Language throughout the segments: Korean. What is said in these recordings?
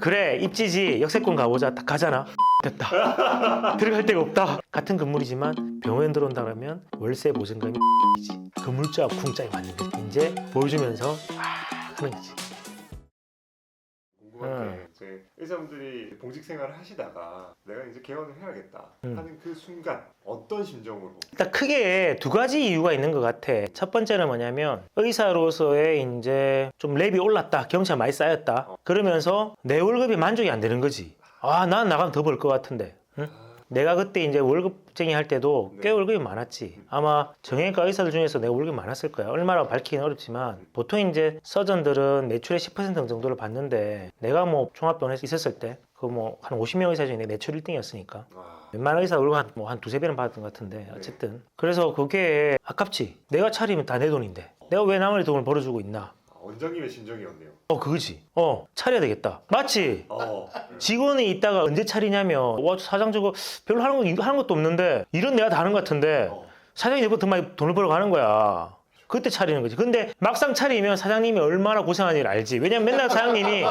그래 입지지 역세권 가보자. 딱 가잖아. 됐다. 들어갈 데가 없다. 같은 건물이지만 병원 들어온다 그러면 월세 보증금이 이지. 건물주하고 궁짝이 맞는 거지. 이제 보여주면서 하는 거지. 궁금한 게 이제 의사분들이 봉직 생활을 하시다가 내가 이제 개원을 해야겠다 하는 그 순간 어떤 심정으로? 일단 크게 두 가지 이유가 있는 것 같아. 첫 번째는 뭐냐면 의사로서의 이제 좀 랩이 올랐다. 경치가 많이 쌓였다. 그러면서 내 월급이 만족이 안 되는 거지. 난 나가면 더 벌 것 같은데. 응? 내가 그때 이제 월급쟁이 할 때도 꽤 월급이 많았지. 아마 정형외과 의사들 중에서 내가 월급이 많았을 거야. 얼마나 밝히기는 어렵지만 보통 이제 서전들은 매출의 10% 정도를 받는데 내가 뭐 종합병원에서 있었을 때 그 뭐 한 50명 의사 중에 내 매출 1등이었으니까 웬만한 의사 월급 한 두세 배는 받았던 것 같은데 어쨌든 그래서 그게 아깝지. 내가 차리면 다 내 돈인데 내가 왜 남의 돈을 벌어주고 있나. 원장님의 심정이었네요. 그거지. 차려야 되겠다. 맞지? 직원이 있다가 언제 차리냐면 와 사장 저거 별로 하는 것도 없는데 일은 내가 다 하는 것 같은데 사장이 내보다 더 많이 돈을 벌어가는 거야. 그때 차리는 거지. 근데 막상 차리면 사장님이 얼마나 고생하는지 알지. 왜냐면 맨날 사장님이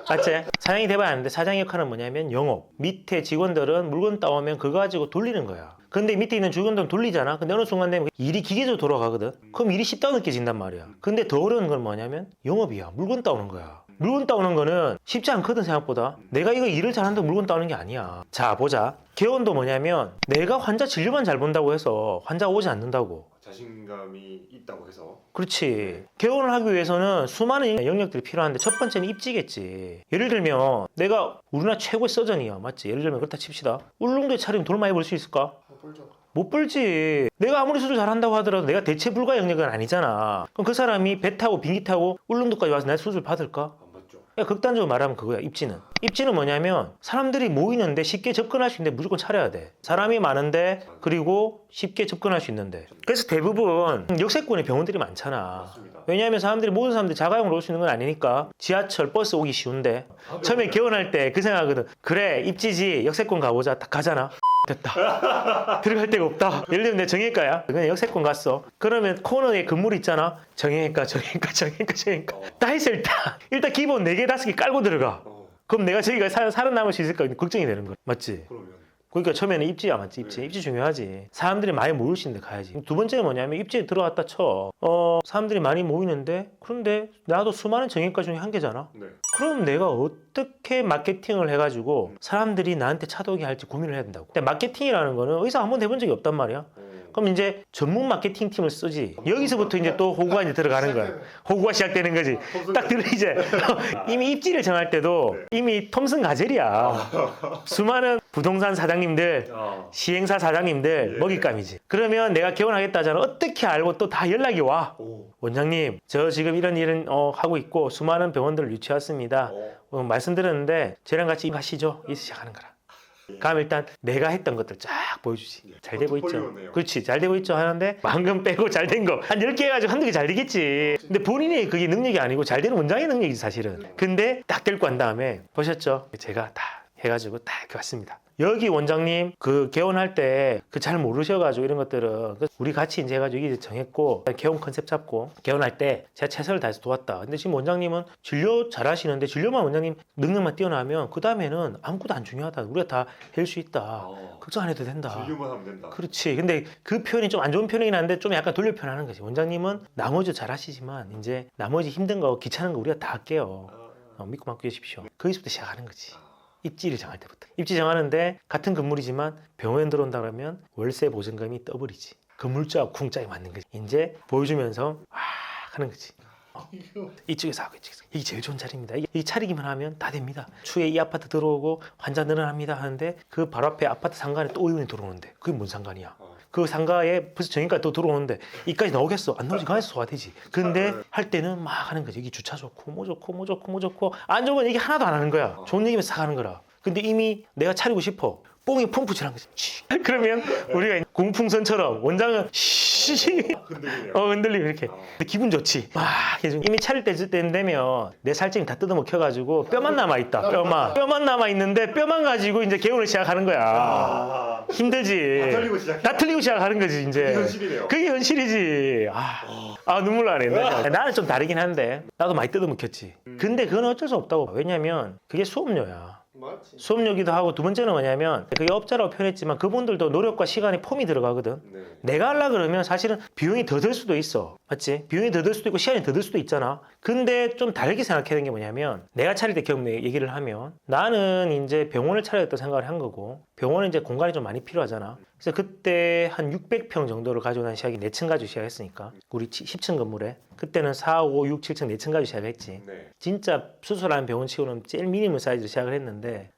맞지? 사장이 돼봐야 하는데 사장 역할은 뭐냐면 영업. 밑에 직원들은 물건 따오면 그거 가지고 돌리는 거야. 근데 밑에 있는 직원들은 돌리잖아. 근데 어느 순간 되면 일이 기계적으로 돌아가거든. 그럼 일이 쉽다고 느껴진단 말이야. 근데 더 어려운 건 뭐냐면 영업이야. 물건 따오는 거야. 물건 따오는 거는 쉽지 않거든 생각보다. 내가 이거 일을 잘한다고 물건 따오는 게 아니야. 자 보자. 개원도 뭐냐면 내가 환자 진료만 잘 본다고 해서 환자가 오지 않는다고. 자신감이 있다고 해서. 그렇지. 개원을 하기 위해서는 수많은 영역들이 필요한데 첫 번째는 입지겠지. 예를 들면 내가 우리나라 최고의 서전이야. 맞지? 예를 들면 그렇다 칩시다. 울릉도에 차리면 돈 많이 벌 수 있을까? 못 벌지. 내가 아무리 수술 잘한다고 하더라도 내가 대체 불가 영역은 아니잖아. 그럼 그 사람이 배 타고 비행기 타고 울릉도까지 와서 내 수술 받을까? 안 맞죠. 극단적으로 말하면 그거야. 입지는. 입지는 뭐냐면 사람들이 모이는데 쉽게 접근할 수 있는데 무조건 차려야 돼. 사람이 많은데 그리고 쉽게 접근할 수 있는데. 그래서 대부분 역세권에 병원들이 많잖아. 맞습니다. 왜냐하면 모든 사람들이 자가용으로 올 수 있는 건 아니니까 지하철, 버스 오기 쉬운데 처음에 개원할 때 그 생각하거든. 그래 입지지 역세권 가보자. 딱 가잖아. 됐다. 들어갈 데가 없다. 예를 들면 내 정형외과야. 그냥 역세권 갔어. 그러면 코너에 건물 있잖아. 정형외과. 다 했어 일단 기본 4개, 5개 깔고 들어가. 그럼 내가 저기가 살아남을 수 있을까 걱정이 되는 거야. 맞지? 그러면 그러니까 처음에는 입지야 맞지? 입지 중요하지. 사람들이 많이 모일 수 있는 데 가야지. 두 번째는 뭐냐면 입지에 들어갔다 쳐. 사람들이 많이 모이는데 그런데 나도 수많은 정형외과 중에 한 개잖아. 네. 그럼 내가 어떻게 마케팅을 해가지고 사람들이 나한테 차도게 할지 고민을 해야 된다고. 근데 마케팅이라는 거는 의사 한 번도 해본 적이 없단 말이야. 그럼 이제 전문 마케팅 팀을 쓰지. 여기서부터 이제 또 호구가 이제 들어가는 거야. 호구가 시작되는 거지. 딱 들어 이제 이미 입지를 정할 때도 이미 톰슨 가젤이야. 수많은 부동산 사장님들, 시행사 사장님들 먹잇감이지. 그러면 내가 개원하겠다잖아. 어떻게 알고 또 다 연락이 와. 원장님, 저 지금 이런 일은 하고 있고 수많은 병원들을 유치했습니다. 말씀드렸는데 저랑 같이 가시죠. 이래서 시작하는 거라. 그럼 일단 내가 했던 것들 쫙 보여주지. 잘 되고 있죠. 포트폴리오네요. 그렇지. 잘 되고 있죠 하는데 방금 빼고 잘 된 거 한 10개 해가지고 한두 개 잘 되겠지. 근데 본인의 그게 능력이 아니고 잘 되는 원장의 능력이지 사실은. 근데 딱 데리고 간 다음에 보셨죠? 제가 다 해가지고 딱 이렇게 왔습니다. 여기 원장님 그 개원할 때 그 잘 모르셔가지고 이런 것들은 우리 같이 이제 해가지고 이게 정했고 개원 컨셉 잡고 개원할 때 제가 최선을 다해서 도왔다. 근데 지금 원장님은 진료 잘하시는데 진료만 원장님 능력만 뛰어나면 그 다음에는 아무것도 안 중요하다. 우리가 다 해줄 수 있다. 걱정 안 해도 된다. 진료만 하면 된다. 그렇지. 근데 그 표현이 좀 안 좋은 표현이긴 한데 좀 약간 돌려 표현하는 거지. 원장님은 나머지 잘하시지만 이제 나머지 힘든 거 귀찮은 거 우리가 다 할게요. 믿고 맡기십시오. 거기서부터 시작하는 거지. 입지를 정할 때부터. 입지 정하는데 같은 건물이지만 병원 들어온다 그러면 월세 보증금이 더블이지. 건물주하고 궁짝이 맞는 거지. 이제 보여주면서 하는 거지. 이쪽에서 하고 이쪽에서. 이게 제일 좋은 자리입니다. 이 차리기만 하면 다 됩니다. 추후에 이 아파트 들어오고 환자 늘어납니다 하는데 그 바로 앞에 아파트 상가에 또 의원이 들어오는데 그게 뭔 상관이야. 그 상가에 벌써 정형까지 또 들어오는데 이까지 나오겠어? 안 나오지. 가에서 소화되지. 근데 할 때는 막 하는 거지. 여기 주차 좋고 뭐 좋고 안 좋으면 얘기 하나도 안 하는 거야. 좋은 얘기만 싹 하는 거라. 근데 이미 내가 차리고 싶어. 뽕이 펌프 칠한 거지. 그러면 우리가 공풍선처럼 원장은 흔들리네요. 흔들리고 이렇게. 근데 기분 좋지. 막 해주고. 이미 차릴 때쯤 되면 내 살점이 다 뜯어먹혀가지고 뼈만 남아있다. 뼈만 남아있는데 뼈만 가지고 이제 개운을 시작하는 거야. 힘들지. 다 틀리고 시작해. 다 틀리고 시작하는 거지 이제. 그게 현실이네요. 그게 현실이지. 눈물 나네. 나는 좀 다르긴 한데 나도 많이 뜯어먹혔지. 근데 그건 어쩔 수 없다고. 왜냐면 그게 수업료야. 맞지. 수업료기도 하고 두 번째는 뭐냐면 그게 업자라고 표현했지만 그분들도 노력과 시간이 폼이 들어가거든. 네. 내가 하려 그러면 사실은 비용이 더 들 수도 있어. 맞지? 비용이 더 들 수도 있고 시간이 더 들 수도 있잖아. 근데 좀 다르게 생각해야 되는 게 뭐냐면 내가 차릴 때 경험 얘기를 하면 나는 이제 병원을 차려야겠다 생각을 한 거고 병원은 이제 공간이 좀 많이 필요하잖아. 그래서 그때 한 600평 정도를 가지고 난 시작이 4층 가지고 시작했으니까 우리 10층 건물에 그때는 4, 5, 6, 7층 4층 가지고 시작했지. 네. 진짜 수술하는 병원 치고는 제일 미니멈 사이즈로 시작을 했는데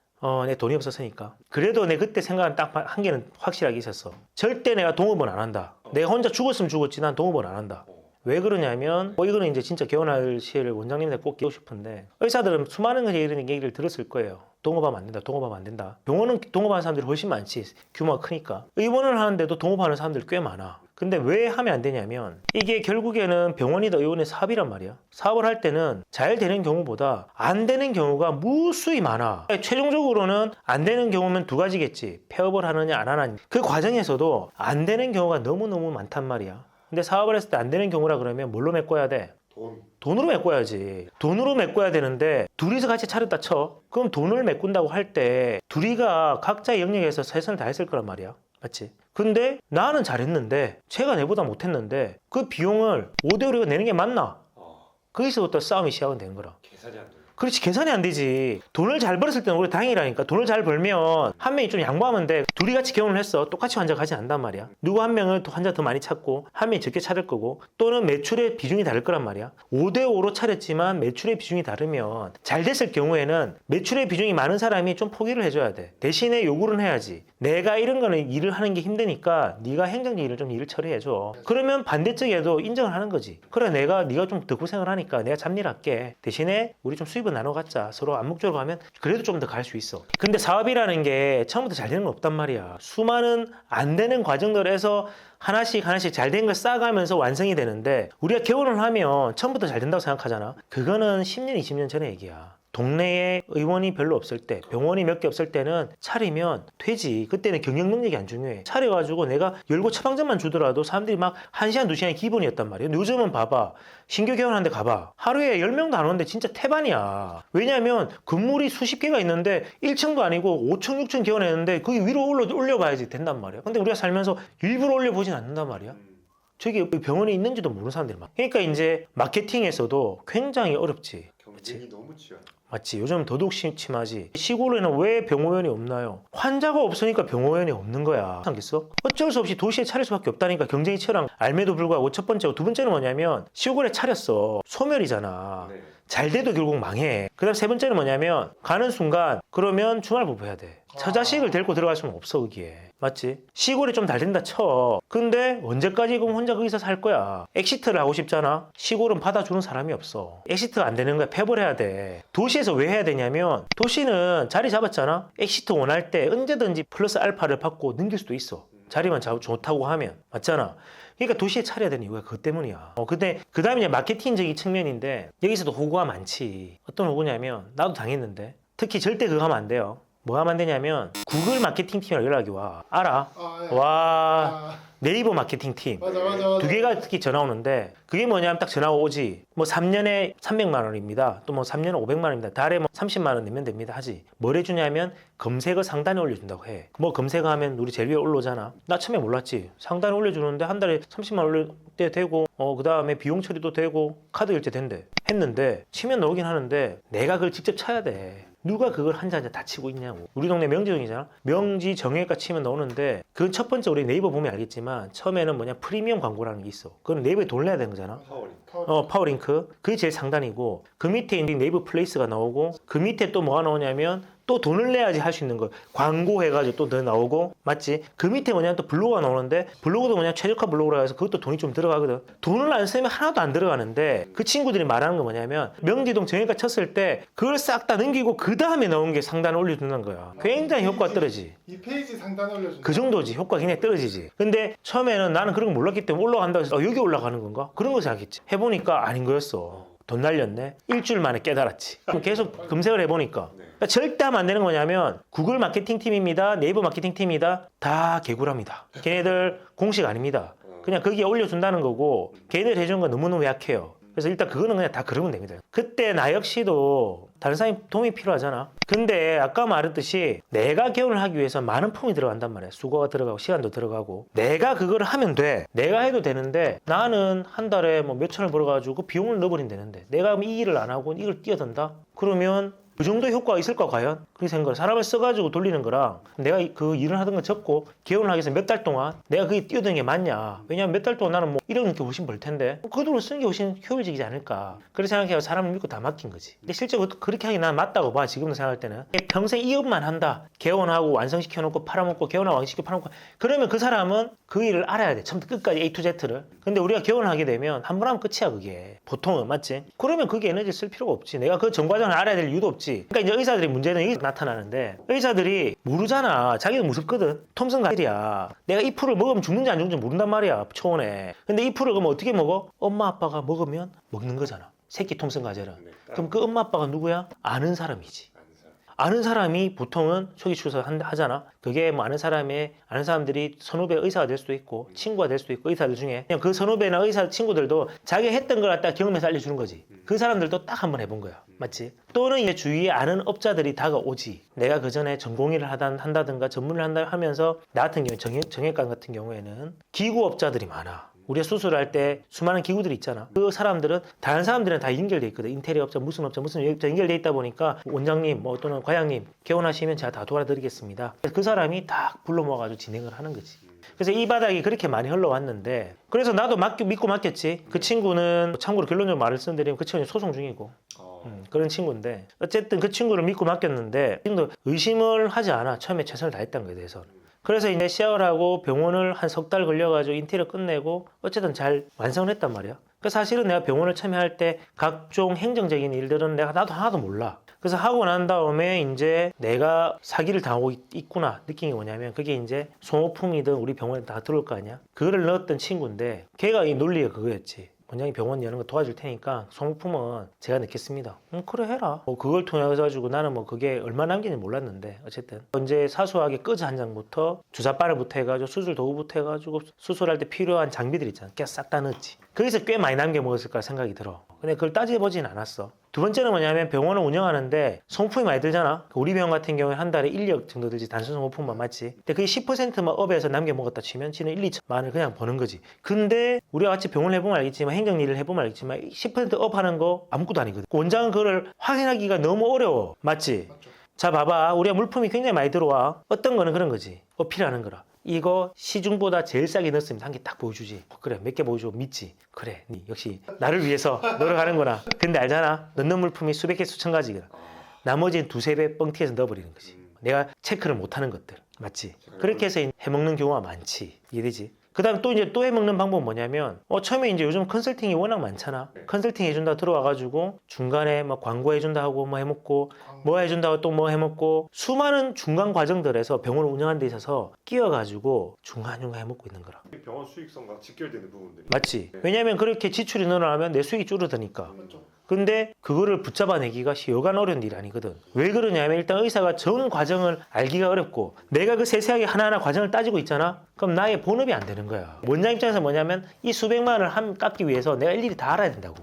내 돈이 없었으니까. 그래도 내 그때 생각은 딱 한 개는 확실하게 있었어. 절대 내가 동업은 안 한다. 내가 혼자 죽었으면 죽었지 난 동업은 안 한다. 왜 그러냐면 이거는 이제 진짜 개원할 시를 원장님한테 꼭 끼고 싶은데 의사들은 수많은 이런 얘기를 들었을 거예요. 동업하면 안 된다. 동업하면 안 된다. 병원은 동업하는 사람들이 훨씬 많지. 규모가 크니까. 의원을 하는데도 동업하는 사람들이 꽤 많아. 근데 왜 하면 안 되냐면 이게 결국에는 병원이다 의원의 사업이란 말이야. 사업을 할 때는 잘 되는 경우보다 안 되는 경우가 무수히 많아. 최종적으로는 안 되는 경우면 두 가지겠지. 폐업을 하느냐 안 하느냐. 그 과정에서도 안 되는 경우가 너무너무 많단 말이야. 근데 사업을 했을 때 안 되는 경우라 그러면 뭘로 메꿔야 돼? 돈으로 메꿔야지. 돈으로 메꿔야 되는데 둘이서 같이 차렸다 쳐. 그럼 돈을 메꾼다고 할 때 둘이가 각자의 영역에서 최선을 다했을 거란 말이야. 맞지? 근데 나는 잘했는데 쟤가 내보다 못했는데 그 비용을 5대5로 내는 게 맞나? 거기서부터 싸움이 시작은 되는 거라. 계산이 안 돼요. 그렇지, 계산이 안 되지. 돈을 잘 벌었을 때는 우리 다행이라니까. 돈을 잘 벌면 한 명이 좀 양보하면 돼. 둘이 같이 결혼을 했어. 똑같이 환자 가지 않단 말이야. 누구 한 명은 또 환자 더 많이 찾고 한 명이 적게 찾을 거고 또는 매출의 비중이 다를 거란 말이야. 5대5로 차렸지만 매출의 비중이 다르면 잘 됐을 경우에는 매출의 비중이 많은 사람이 좀 포기를 해줘야 돼. 대신에 요구는 해야지. 내가 이런 거는 일을 하는 게 힘드니까 네가 행정직 일을 좀 일을 처리해줘. 그러면 반대쪽에도 인정을 하는 거지. 그래, 네가 좀 더 고생을 하니까 내가 잡일할게. 대신에 우리 좀 수입은 나눠 갖자. 서로 암묵적으로 하면 그래도 좀 더 갈 수 있어. 근데 사업이라는 게 처음부터 잘 되는 건 없단 말이야. 수많은 안 되는 과정들을 해서 하나씩 잘 된 걸 쌓아가면서 완성이 되는데 우리가 개원을 하면 처음부터 잘 된다고 생각하잖아. 그거는 10년, 20년 전의 얘기야. 동네에 의원이 별로 없을 때, 병원이 몇 개 없을 때는 차리면 되지. 그때는 경영 능력이 안 중요해. 차려가지고 내가 열고 처방전만 주더라도 사람들이 막 1시간, 2시간이 기본이었단 말이야. 근데 요즘은 봐봐. 신규 개원하는데 가봐. 하루에 10명도 안 오는데 진짜 태반이야. 왜냐면 건물이 수십 개가 있는데 1층도 아니고 5층, 6층 개원했는데 거기 위로 올려봐야지 된단 말이야. 근데 우리가 살면서 일부러 올려보진 않는단 말이야. 저기 병원에 있는지도 모르는 사람들이 많아. 그러니까 이제 마케팅에서도 굉장히 어렵지. 경쟁이 너무 치열해. 맞지. 요즘 더더욱 심하지. 시골에는 왜 병호연이 없나요? 환자가 없으니까 병호연이 없는 거야. 알겠어? 어쩔 수 없이 도시에 차릴 수밖에 없다니까. 경쟁이 치열한 알매도 불구하고 첫 번째고 두 번째는 뭐냐면 시골에 차렸어. 소멸이잖아. 네. 잘 돼도 결국 망해. 그 다음 세 번째는 뭐냐면 가는 순간 그러면 주말부부 해야 돼. 처자식을 데리고 들어갈 수는 없어 거기에. 맞지? 시골이 좀 잘 된다 쳐. 근데 언제까지 그럼 혼자 거기서 살 거야? 엑시트를 하고 싶잖아? 시골은 받아주는 사람이 없어. 엑시트가 안 되는 거야. 폐업을 해야 돼. 도시에서 왜 해야 되냐면 도시는 자리 잡았잖아? 엑시트 원할 때 언제든지 플러스 알파를 받고 넘길 수도 있어. 자리만 좋다고 하면. 맞잖아? 그러니까 도시에 차려야 되는 이유가 그것 때문이야. 근데 그 다음에 이제 마케팅적인 측면인데 여기서도 호구가 많지. 어떤 호구냐면 나도 당했는데 특히 절대 그거 하면 안 돼요. 뭐 하면 안 되냐면 구글 마케팅 팀이라고 연락이 와. 알아? 네. 와, 네이버 마케팅 팀. 맞아. 두 개가 특히 전화 오는데 그게 뭐냐면 딱 전화 오지. 뭐 3년에 300만 원입니다. 또 뭐 3년에 500만 원입니다. 달에 뭐 30만 원 내면 됩니다. 하지. 뭘 해주냐면 검색어 상단에 올려준다고 해. 뭐 검색어 하면 우리 제일 위에 올라오잖아. 나 처음에 몰랐지. 상단에 올려주는데 한 달에 30만 원 올릴 때 되고 그 다음에 비용 처리도 되고 카드 결제 된대. 했는데 치면 나오긴 하는데 내가 그걸 직접 쳐야 돼. 누가 그걸 한자 다 치고 있냐고. 우리 동네 명지정이잖아. 명지 정형외과 치면 나오는데 그건 첫 번째 우리 네이버 보면 알겠지만 처음에는 뭐냐 프리미엄 광고라는 게 있어. 그건 네이버에 돈 내야 되는 거잖아. 파워링크. 그게 제일 상단이고 그 밑에 네이버 플레이스가 나오고 그 밑에 또 뭐가 나오냐면 또 돈을 내야지 할 수 있는 거. 광고 해가지고 또 더 나오고. 맞지? 그 밑에 뭐냐면 또 블로그가 나오는데 블로그도 뭐냐 최적화 블로그라 해서 그것도 돈이 좀 들어가거든. 돈을 안 쓰면 하나도 안 들어가는데 그 친구들이 말하는 거 뭐냐면 명지동 정형외과 쳤을 때 그걸 싹 다 넘기고 그 그 다음에 나온 게 상단을 올려준다는 거야. 굉장히 효과가 떨어지지. 이 페이지 상단에 올려준다. 그 정도지. 효과가 굉장히 떨어지지. 근데 처음에는 나는 그런 거 몰랐기 때문에 올라간다고 해서 여기 올라가는 건가? 그런 거 생각했지. 해보니까 아닌 거였어. 돈 날렸네. 일주일 만에 깨달았지. 그럼 계속 검색을 해보니까 그러니까 절대 하면 안 되는 거냐면 구글 마케팅 팀입니다. 네이버 마케팅 팀이다. 다 개구랍니다. 걔네들 공식 아닙니다. 그냥 거기에 올려준다는 거고 걔네들 해주는 건 너무너무 약해요. 그래서 일단 그거는 그냥 다 그러면 됩니다. 그때 나 역시도 다른 사람이 도움이 필요하잖아. 근데 아까 말했듯이 내가 개원을 하기 위해서 많은 폼이 들어간단 말이야. 수고가 들어가고 시간도 들어가고 내가 그걸 하면 돼. 내가 해도 되는데 나는 한 달에 뭐 몇천을 벌어가지고 비용을 넣어버린다는데 내가 이 일을 안 하고 이걸 뛰어든다? 그러면 그 정도 효과가 있을까 과연? 그렇게 생각을 사람을 써가지고 돌리는 거랑 내가 그 일을 하던 거 접고 개원을 하기 위해서 몇 달 동안 내가 그게 뛰어드는 게 맞냐? 왜냐면 몇 달 동안 나는 뭐 1억 넘게 훨씬 벌 텐데 그 돈을 쓰는 게 훨씬 효율적이지 않을까? 그렇게 생각해서 사람을 믿고 다 맡긴 거지. 근데 실제로 그렇게 하는 게 난 맞다고 봐. 지금도 생각할 때는 평생 이 업만 한다. 개원하고 완성시켜놓고 팔아먹고 개원하고 완성시켜 팔아먹고 그러면 그 사람은 그 일을 알아야 돼. 처음부터 끝까지 A to Z를. 근데 우리가 개원을 하게 되면 한 번 하면 끝이야 그게. 보통은 맞지? 그러면 그게 에너지 쓸 필요가 없지. 내가 그 전 과정을 알아야 될 이유도 없지. 그러니까 이제 의사들이 문제는 여기 나타나는데 의사들이 모르잖아. 자기도 무섭거든. 톰슨 가일이야. 내가 이 풀을 먹으면 죽는지 안 죽는지 모른단 말이야. 초원에. 근데 이 풀을 그럼 어떻게 먹어? 엄마 아빠가 먹으면 먹는 거잖아. 새끼 톰슨 가젤은. 그럼 그 엄마 아빠가 누구야? 아는 사람이지. 아는 사람이 보통은 초기 출산 하잖아. 그게 뭐 아는 사람들이 선후배 의사가 될 수도 있고 친구가 될 수도 있고 의사들 중에 그냥 그 선후배나 의사 친구들도 자기가 했던 걸 갖다 경험해서 알려주는 거지. 그 사람들도 딱 한 번 해본 거야. 맞지? 또는 이제 주위에 아는 업자들이 다가오지. 내가 그 전에 전공의를 한다든가 전문을 한다 하면서 나 같은 경우 정형외과 같은 경우에는 기구업자들이 많아. 우리가 수술할 때 수많은 기구들이 있잖아. 그 사람들은 다른 사람들은 다 연결돼 있거든. 인테리어 업자, 무슨 업자 연결돼 있다 보니까 원장님 뭐 또는 과장님 개원하시면 제가 다 도와드리겠습니다. 그 사람이 딱 불러 모아가지고 진행을 하는 거지. 그래서 이 바닥이 그렇게 많이 흘러왔는데 그래서 나도 믿고 맡겼지. 그 친구는 참고로 결론적으로 말을 쓰드리면 그 친구는 소송 중이고 그런 친구인데 어쨌든 그 친구를 믿고 맡겼는데 지금도 의심을 하지 않아. 처음에 최선을 다했다는 거에 대해서는. 그래서 이제 시작을 하고 병원을 한 석 달 걸려가지고 인테리어 끝내고 어쨌든 잘 완성을 했단 말이야. 그 사실은 내가 병원을 참여할 때 각종 행정적인 일들은 나도 하나도 몰라. 그래서 하고 난 다음에 이제 내가 사기를 당하고 있구나 느낀 게 뭐냐면 그게 이제 소모품이든 우리 병원에 다 들어올 거 아니야. 그거를 넣었던 친구인데 걔가 이 논리가 그거였지. 원장이 병원 여는 거 도와줄 테니까 소모품은 제가 넣겠습니다. 그래 해라. 그걸 통해 가지고 나는 뭐 그게 얼마 남기는지 몰랐는데 어쨌든 언제 사소하게 끄즈 한 장부터 주사바늘부터 해가지고 수술 도구부터 해가지고 수술할 때 필요한 장비들 있잖아. 그냥 싹 다 넣었지. 거기서 꽤 많이 남겨 먹었을까 생각이 들어. 근데 그걸 따져보진 않았어. 두 번째는 뭐냐면 병원을 운영하는데 소모품이 많이 들잖아. 우리 병원 같은 경우에 한 달에 1억 정도 들지. 단순 소모품만 맞지. 근데 그게 10%만 업에서 남겨 먹었다 치면 지는 1, 2천만 원을 그냥 버는 거지. 근데 우리가 같이 병원을 해보면 알겠지만 행정일을 해보면 알겠지만 10% 업하는 거 아무것도 아니거든. 원장은 그거를 확인하기가 너무 어려워. 맞지? 맞죠. 자 봐봐. 우리가 물품이 굉장히 많이 들어와. 어떤 거는 그런 거지. 어필하는 거라. 이거 시중보다 제일 싸게 넣었으면 한 개 딱 보여주지. 그래 몇 개 보여주고 믿지. 그래 역시 나를 위해서 노력하는구나. 근데 알잖아. 넣는 물품이 수백 개 수천 가지거든. 나머지는 두세 배 뻥튀해서 넣어버리는 거지. 내가 체크를 못하는 것들. 맞지? 그렇게 해서 해먹는 경우가 많지. 이해되지? 그 다음에 또 이제 또 해먹는 방법은 뭐냐면 처음에 이제 요즘 컨설팅이 워낙 많잖아. 컨설팅 해준다 들어와가지고 중간에 뭐 광고 해준다 하고 뭐 해먹고 뭐 해준다고 또 뭐 해먹고 수많은 중간 과정들에서 병원을 운영하는 데 있어서 끼어가지고 중간중간 해먹고 있는 거라. 병원 수익성과 직결되는 부분들이 맞지? 왜냐면 그렇게 지출이 늘어나면 내 수익이 줄어드니까. 맞죠. 근데 그거를 붙잡아내기가 여간 어려운 일이 아니거든. 왜 그러냐면 일단 의사가 전 과정을 알기가 어렵고 내가 그 세세하게 하나하나 과정을 따지고 있잖아. 그럼 나의 본업이 안 되는 거야. 원장 입장에서 뭐냐면 이 수백만 원을 깎기 위해서 내가 일일이 다 알아야 된다고.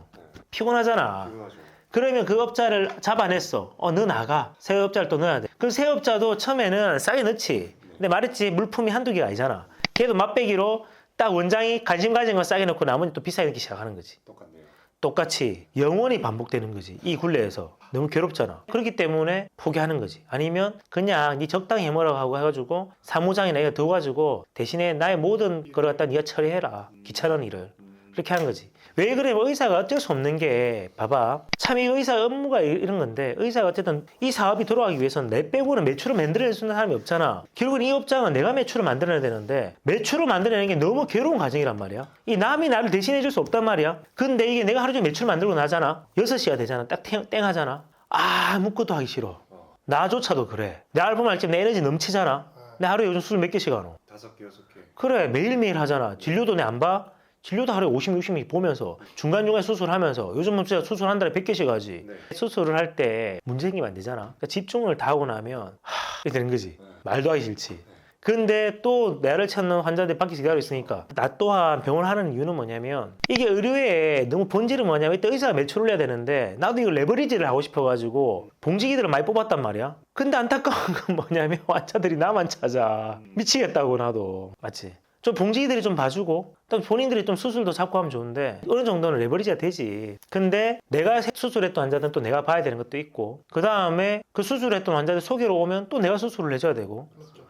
피곤하잖아. 중요하죠. 그러면 그 업자를 잡아냈어. 너 나가. 새 업자를 또 넣어야 돼. 그럼 새 업자도 처음에는 싸게 넣지. 근데 말했지 물품이 한두 개가 아니잖아. 걔도 맛배기로 딱 원장이 관심 가진 거 싸게 넣고 나머지 또 비싸게 넣기 시작하는 거지. 똑같네요. 똑같이 영원히 반복되는 거지. 이 굴레에서. 너무 괴롭잖아. 그렇기 때문에 포기하는 거지. 아니면 그냥 네 적당히 해먹으라고 하고 해가지고 사무장이나 이거 둬가지고 대신에 나의 모든 걸 갖다 네가 처리해라. 귀찮은 일을. 그렇게 하는 거지. 왜 그래? 의사가 어쩔 수 없는 게 봐봐. 참 이 의사 업무가 이런 건데 의사가 어쨌든 이 사업이 돌아가기 위해서는 내 빼고는 매출을 만들어낼 수 있는 사람이 없잖아. 결국은 이 업장은 내가 매출을 만들어내야 되는데 매출을 만들어내는 게 너무 괴로운 과정이란 말이야. 이 남이 나를 대신해 줄 수 없단 말이야. 근데 이게 내가 하루 종일 매출 만들고 나잖아. 6시가 되잖아. 딱 땡 하잖아. 아무것도 하기 싫어. 나조차도 그래. 내 앨범 할 때 내 에너지 넘치잖아. 내 하루에 요즘 수술 몇 개씩 하노? 5개, 6개. 그래, 매일매일 하잖아. 진료도 내 안 봐? 진료도 하루에 50, 60씩 보면서 중간중간 수술하면서 요즘은 진짜 수술 한 달에 100개씩 하지. 네. 수술을 할 때 문제 생기면 안 되잖아. 그러니까 집중을 다 하고 나면 이렇게 되는 거지. 말도 하기 싫지. 근데 또 나를 찾는 환자들이 밖에서 기다리고 있으니까 나 또한 병원을 하는 이유는 뭐냐면 이게 의료에 너무 본질은 뭐냐면 이때 의사가 매출을 내야 되는데 나도 이거 레버리지를 하고 싶어가지고 봉지기들을 많이 뽑았단 말이야. 근데 안타까운 건 뭐냐면 환자들이 나만 찾아. 미치겠다고 나도. 맞지? 좀 봉지기들이 좀 봐주고 또 본인들이 좀 수술도 잡고 하면 좋은데 어느 정도는 레버리지가 되지. 근데 내가 수술했던 환자들은 또 내가 봐야 되는 것도 있고 그 다음에 그 수술했던 환자들 소개로 오면 또 내가 수술을 해줘야 되고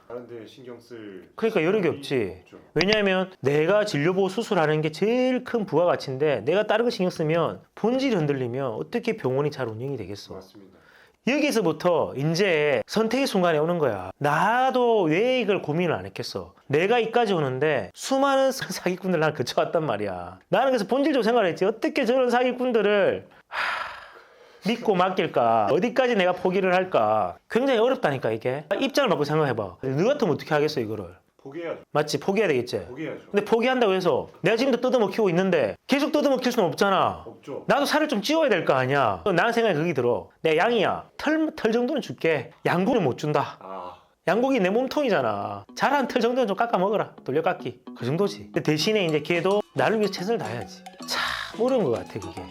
다른 데 신경 쓸 그러니까 여력이 시간이 없지. 없죠. 왜냐하면 내가 진료보고 수술하는 게 제일 큰 부가가치인데 내가 다른 거 신경 쓰면 본질이 흔들리면 어떻게 병원이 잘 운영이 되겠어. 맞습니다. 여기서부터 이제 선택의 순간에 오는 거야. 나도 왜 이걸 고민을 안 했겠어. 내가 이까지 오는데 수많은 사기꾼들 난 거쳐왔단 말이야. 나는 그래서 본질적으로 생각을 했지. 어떻게 저런 사기꾼들을 믿고 맡길까? 어디까지 내가 포기를 할까? 굉장히 어렵다니까 이게. 입장을 바꿔 생각해봐. 너 같으면 어떻게 하겠어 이거를? 포기해야죠. 맞지? 포기해야 되겠지? 포기해야죠. 근데 포기한다고 해서 내가 지금도 뜯어먹히고 있는데 계속 뜯어먹힐 수는 없잖아. 없죠. 나도 살을 좀 찌워야 될 거 아니야. 나는 생각이 그게 들어. 내가 양이야. 털 정도는 줄게. 양고기는 못 준다. 아, 양고기 내 몸통이잖아. 자란 털 정도는 좀 깎아 먹어라. 돌려깎기. 그 정도지. 근데 대신에 이제 걔도 나를 위해서 최선을 다해야지. 참 어려운 것 같아 그게.